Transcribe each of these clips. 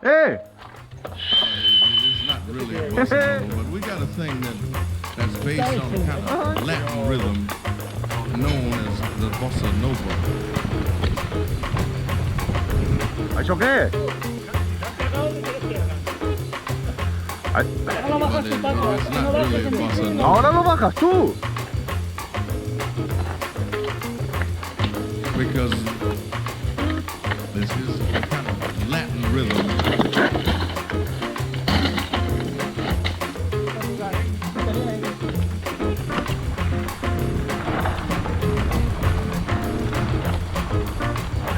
¡Eh! It's not really a bossa nova, but we got a thing that's based on kind of Latin rhythm known as the bossa nova. ¿Eso qué es? Ay, But it's not really a bossa nova ahora lo bajas tú. because this is a kind of Latin rhythm.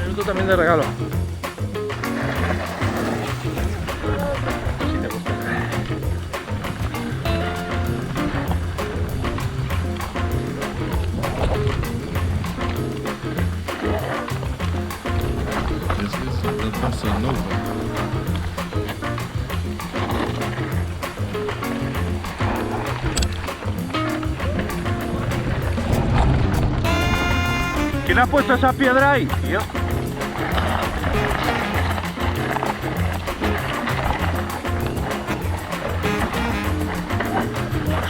Esto también de regalo. Si te gusta. This is the bossa nova. ¿Quién ha puesto esa piedra ahí, tío?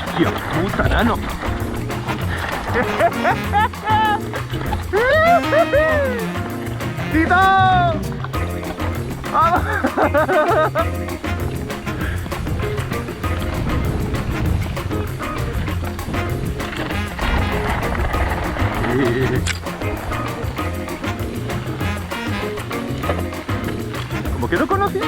Hostia puta, nano. ¡Tito! Como que no conocía.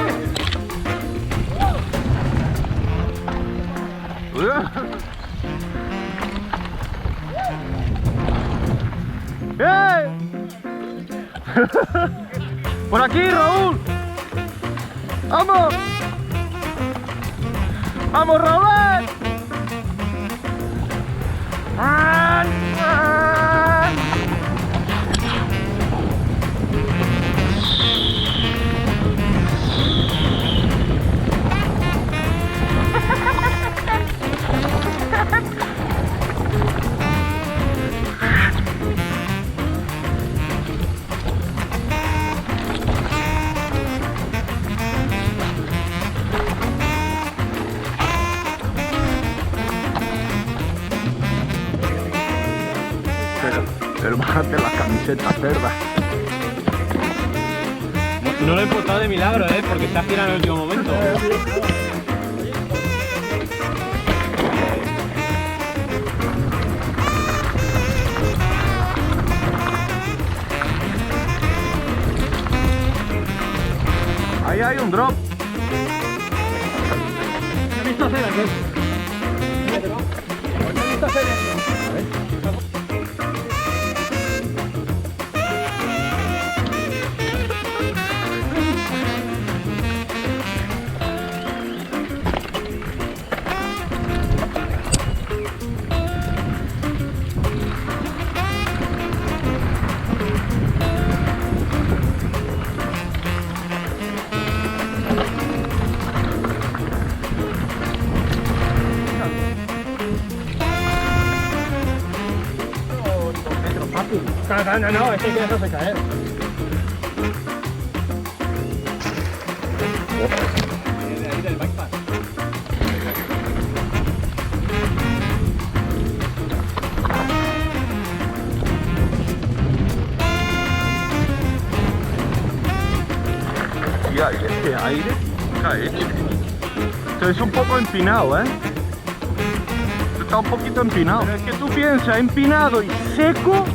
¡Eh! Por aquí, Raúl. ¡Vamos! ¡Vamos, Raúl! ¡Ah! ¡Ah! Pero bájate la camiseta, cerda. No lo he importado de milagro, porque se ha girado en el último momento. Ahí hay un drop. ¿Has visto hacer aquí? ¿Has visto hacer esto? A ver. No, es que hay que dejarse caer. Ahí del backpack. Tía, y este aire cae. Esto es un poco empinado, ¿eh? Esto está un poquito empinado. Pero es que tú piensas, empinado y seco.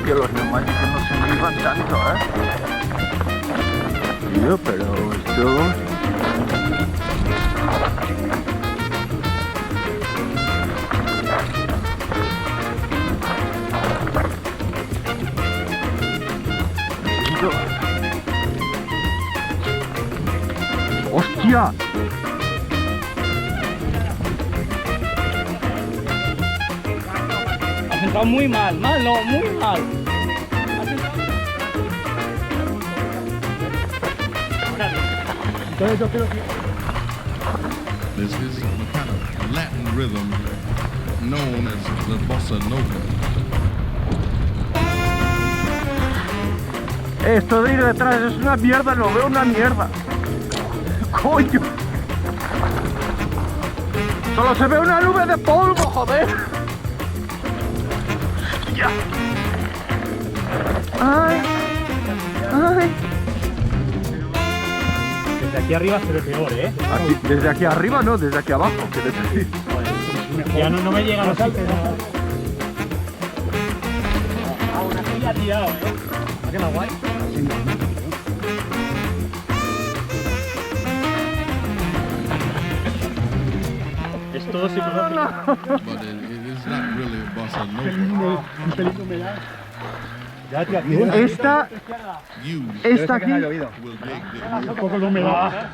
Que los neumáticos no se movan tanto, ¿eh? Tío, pero esto... ¡Hostia! ¡Toma! Has entrado muy mal, no, muy mal. Entonces yo creo que This is a kind of Latin rhythm known as the bossa nova. Esto de ir detrás es una mierda, lo veo una mierda. ¡Coño! Solo se ve una nube de polvo, joder. ¡Ya! ¡Ay! ¡Ay! desde aquí arriba se ve peor, ¿eh? Desde aquí arriba no, desde aquí abajo. Que desde aquí. Ya no me llegan los saltos. Aún así ya ha tirado, ¿eh? ¿Ha quedado guay? Es todo psicológico. But it is not really a bossa nova. Un pelín de humedad. Ya, tío, aquí. Esta You aquí. will dig this. Un poco de humedad.